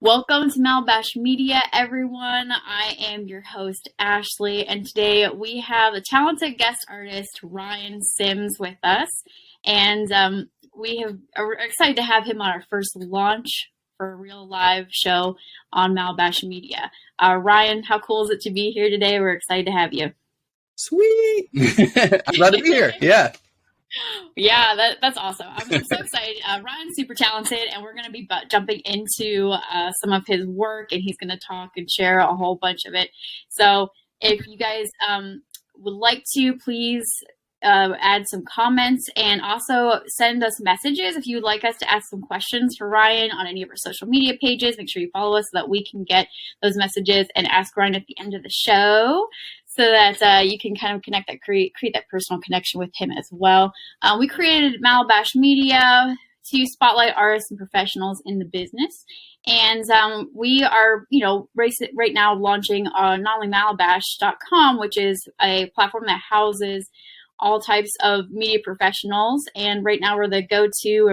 Welcome to Malbash Media, everyone. I am your host, Ashley, and today we have a talented guest artist, Ryan Sims, with us. And are excited to have him on our first launch for a real live show on Malbash Media. Ryan, how cool is it to be here today? We're excited to have you. Sweet. I'm glad to be here. Yeah. Yeah, that's awesome. I'm so excited. Ryan's super talented, and we're going to be jumping into some of his work, and he's going to talk and share a whole bunch of it. So if you guys would like to, please add some comments and also send us messages if you would like us to ask some questions for Ryan on any of our social media pages. Make sure you follow us so that we can get those messages and ask Ryan at the end of the show, so that you can kind of connect that, create that personal connection with him as well. We created Malbash Media to spotlight artists and professionals in the business. And we are, right now launching not only Malabash.com, which is a platform that houses all types of media professionals. And right now we're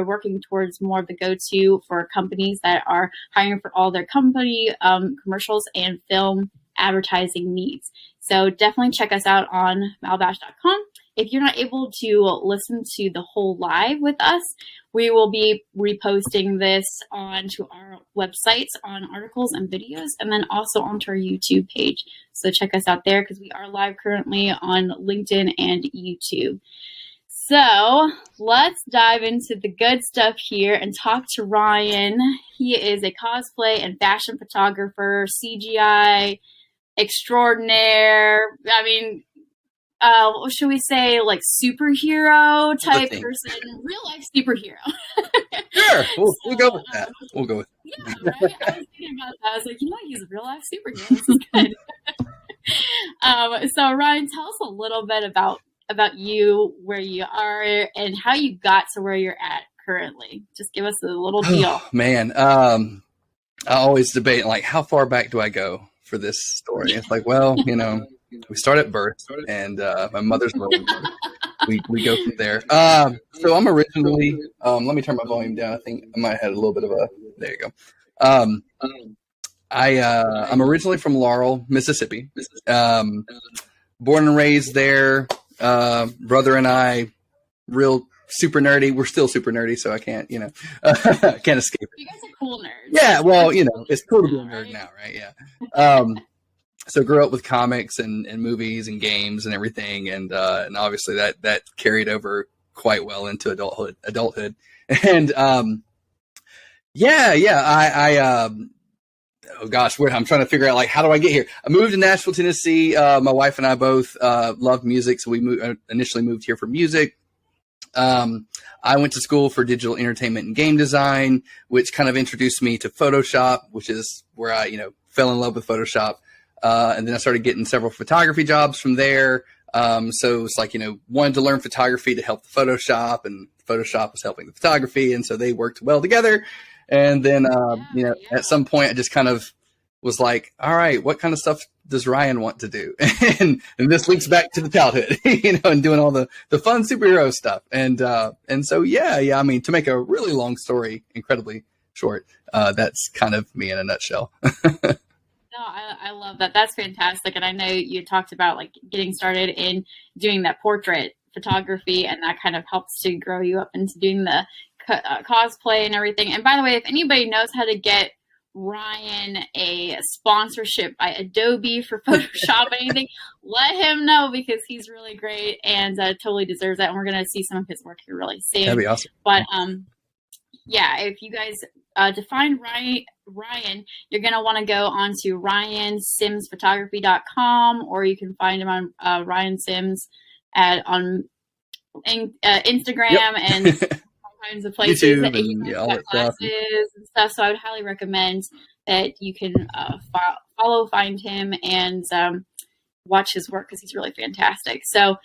working towards more of the go-to for companies that are hiring for all their company commercials and film advertising needs. So definitely check us out on Malabash.com. If you're not able to listen to the whole live with us, we will be reposting this onto our websites on articles and videos, and then also onto our YouTube page. So check us out there because we are live currently on LinkedIn and YouTube. So let's dive into the good stuff here and talk to Ryan. He is a cosplay and fashion photographer, CGI extraordinaire. I mean, what should we say, like superhero type person, real life superhero. Sure, we'll go with that. We'll go with that. Yeah, right? I was thinking about that. I was like, he's a real life superhero. This is good. So Ryan, tell us a little bit about you, where you are, and how you got to where you're at currently. Just give us a little deal. Oh, man, I always debate, like, how far back do I go for this story? It's like, well, we start at birth, and my mother's womb. We go from there. So I'm originally, let me turn my volume down. I think I might have had a little bit of there you go. I'm originally from Laurel, Mississippi. Born and raised there. Brother and I, real super nerdy. We're still super nerdy, so I can't, can't escape it. You guys are cool nerds. Yeah, well, it's cool to be a nerd now, right? Yeah. So grew up with comics and movies and games and everything, and obviously that carried over quite well into adulthood. And oh gosh, I'm trying to figure out, like, how do I get here? I moved to Nashville, Tennessee. My wife and I both love music, so we initially moved here for music. I went to school for digital entertainment and game design, which kind of introduced me to Photoshop, which is where I, fell in love with Photoshop. And then I started getting several photography jobs from there. So it's like, wanted to learn photography to help the Photoshop, and Photoshop was helping the photography. And so they worked well together. And then, at some point I just kind of was like, all right, what kind of stuff does Ryan want to do? and this links back to the childhood, and doing all the fun superhero stuff. And so, I mean, to make a really long story incredibly short, that's kind of me in a nutshell. No, I love that. That's fantastic. And I know you talked about, like, getting started in doing that portrait photography, and that kind of helps to grow you up into doing the cosplay and everything. And by the way, if anybody knows how to get Ryan a sponsorship by Adobe for Photoshop, anything, let him know, because he's really great and totally deserves that. And we're going to see some of his work here really soon. That'd be awesome. But if you guys to find Ryan, you're going to want to go on to ryansimsphotography.com, or you can find him on Ryan Sims on Instagram and all kinds of places. YouTube and all that classes and stuff. So I would highly recommend that you can find him and watch his work, because he's really fantastic. So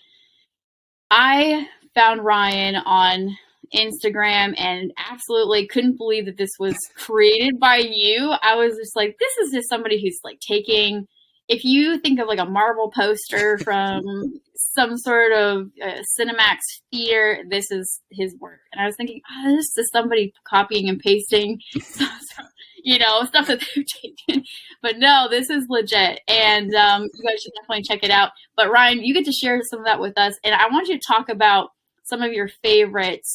I found Ryan on Instagram and absolutely couldn't believe that this was created by you. I was just like, this is just somebody who's like taking if you think of like a Marvel poster from some sort of Cinemax theater, this is his work. And I was thinking, oh, this is somebody copying and pasting, stuff that they've taken. But no, this is legit, and you guys should definitely check it out. But Ryan, you get to share some of that with us, and I want you to talk about some of your favorite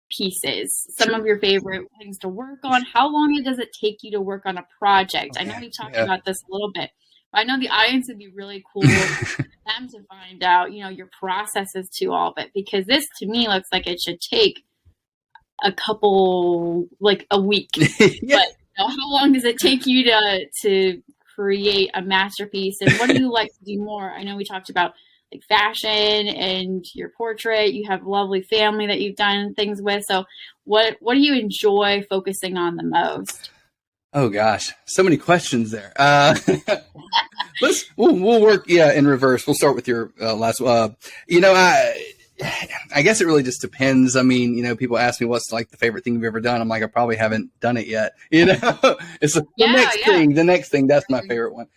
pieces, some of your favorite things to work on. How long does it take you to work on a project? I know we talked about this a little bit, but I know the audience would be really cool for them to find out, your processes to all of it, because this to me looks like it should take a week. Yeah. But how long does it take you to create a masterpiece, and what do you like to do more? I know we talked about like fashion and your portrait. You have a lovely family that you've done things with. So what do you enjoy focusing on the most? Oh gosh, so many questions there. We'll work in reverse. We'll start with your last. I guess it really just depends. I mean, people ask me what's like the favorite thing you've ever done. I'm like, I probably haven't done it yet. It's the next thing. The next thing, that's my favorite one.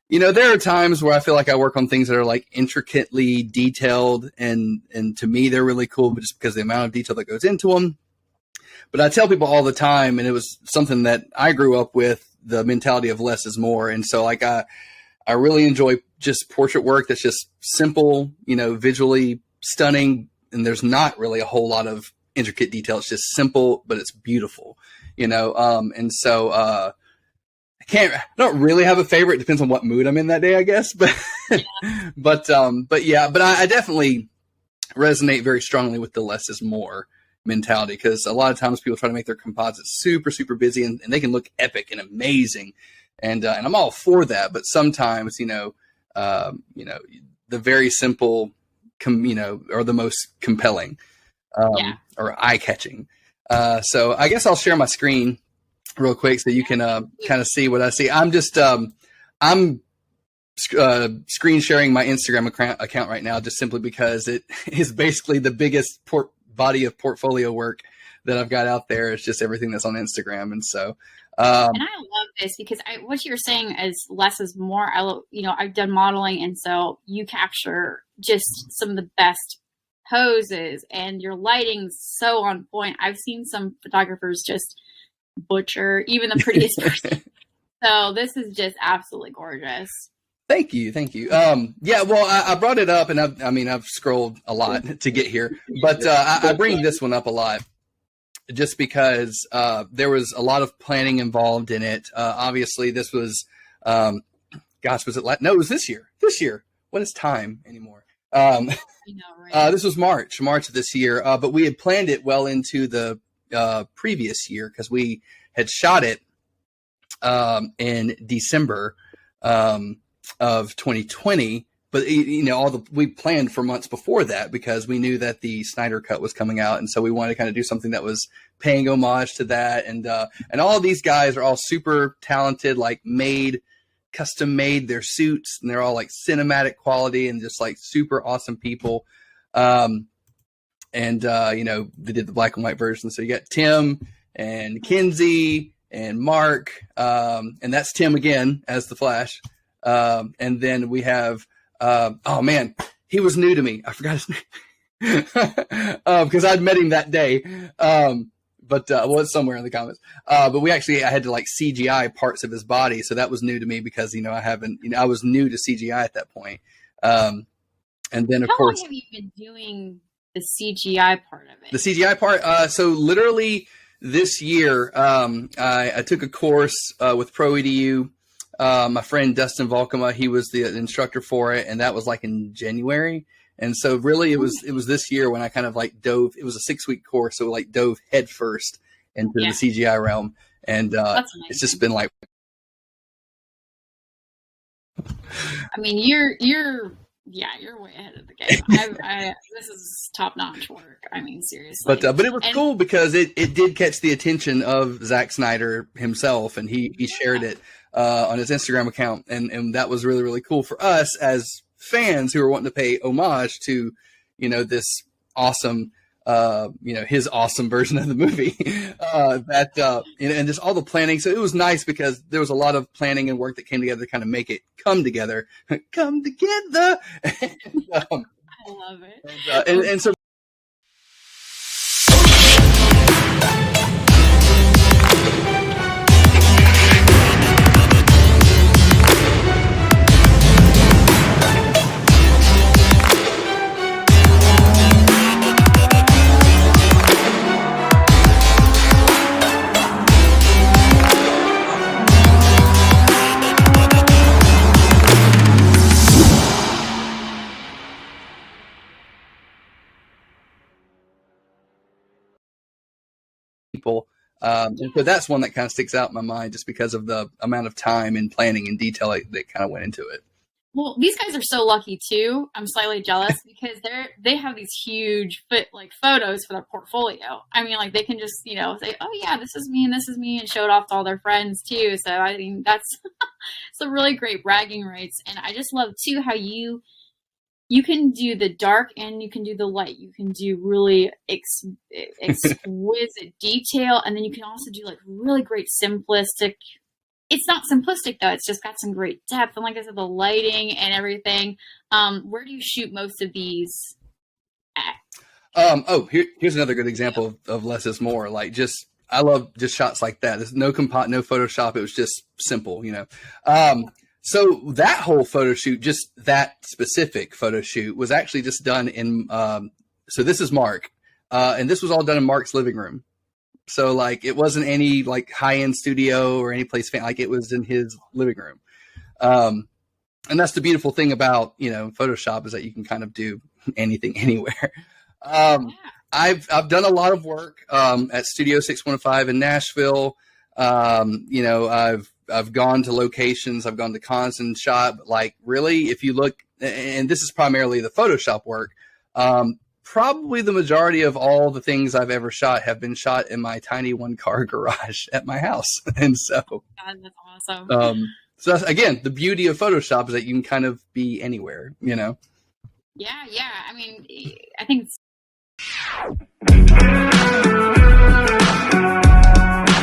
There are times where I feel like I work on things that are like intricately detailed, and to me they're really cool, but just because of the amount of detail that goes into them. But I tell people all the time, and it was something that I grew up with, the mentality of less is more. And so like I really enjoy just portrait work that's just simple, visually stunning, and there's not really a whole lot of intricate detail. It's just simple, but it's beautiful, and so I don't really have a favorite. It depends on what mood I'm in that day, I guess. But, but I definitely resonate very strongly with the less is more mentality, because a lot of times people try to make their composites super, super busy, and they can look epic and amazing. And I'm all for that. But sometimes, the very simple, are the most compelling, or eye catching. So I guess I'll share my screen real quick so you can kind of see what I see. I'm just I'm screen sharing my Instagram account right now, just simply because it is basically the biggest body of portfolio work that I've got out there. It's just everything that's on Instagram. And so and I love this because what you're saying is less is more. I've done modeling, and so you capture just some of the best poses, and your lighting's so on point. I've seen some photographers just butcher even the prettiest person. So this is just absolutely gorgeous. Thank you. Well, I brought it up, and I've scrolled a lot to get here, but I bring this one up a lot just because there was a lot of planning involved in it. Obviously, this was, was it? No, it was this year. What is time anymore? I know, right? This was March of this year, but we had planned it well into the previous year, because we had shot it in December of 2020, but we planned for months before that, because we knew that the Snyder Cut was coming out, and so we wanted to kind of do something that was paying homage to that. And all of these guys are all super talented, like custom made their suits, and they're all like cinematic quality and just like super awesome people. They did the black and white version. So you got Tim and Kinsey and Mark, and that's Tim again as the Flash. And then we have, he was new to me. I forgot his name because I'd met him that day. It's somewhere in the comments. But I had to like CGI parts of his body. So that was new to me because, I was new to CGI at that point. And then of course, how long have you been doing the CGI part of it? The CGI part. So literally this year, I took a course with ProEDU. My friend Dustin Volkema, he was the instructor for it, and that was like in January. And so really it was this year when I kind of like dove. It was a 6-week course, so like dove headfirst into the CGI realm. And it's just been like, I mean, you're way ahead of the game. This is top-notch work. I mean, seriously. But it was cool because it did catch the attention of Zack Snyder himself, and he shared it on his Instagram account, and that was really, really cool for us as fans who were wanting to pay homage to, this awesome his awesome version of the movie. And just all the planning. So it was nice because there was a lot of planning and work that came together to kind of make it come together, come together. I love it. And so people. And so that's one that kind of sticks out in my mind just because of the amount of time and planning and detail that kind of went into it. Well, these guys are so lucky too. I'm slightly jealous because they have these huge photos for their portfolio. I mean, like they can just say, "Oh yeah, this is me and this is me," and show it off to all their friends too. So I mean, that's some really great bragging rights. And I just love too how you can do the dark and you can do the light. You can do really exquisite detail, and then you can also do like really great simplistic. It's not simplistic though. It's just got some great depth, and like I said, the lighting and everything. Where do you shoot most of these at? Here's another good example of less is more. Like I love just shots like that. There's no no Photoshop. It was just simple, So that whole photo shoot, just that specific photo shoot, was actually just done in. So this is Mark, and this was all done in Mark's living room. So like it wasn't any like high end studio or any place like it was in his living room. And that's the beautiful thing about Photoshop is that you can kind of do anything anywhere. I've done a lot of work at Studio 615 in Nashville. I've gone to locations, I've gone to cons and shot, but like really, if you look, and this is primarily the Photoshop work, probably the majority of all the things I've ever shot have been shot in my tiny 1-car garage at my house. And so, God, that's awesome. So that's, again, the beauty of Photoshop is that you can kind of be anywhere, Yeah. I mean, I think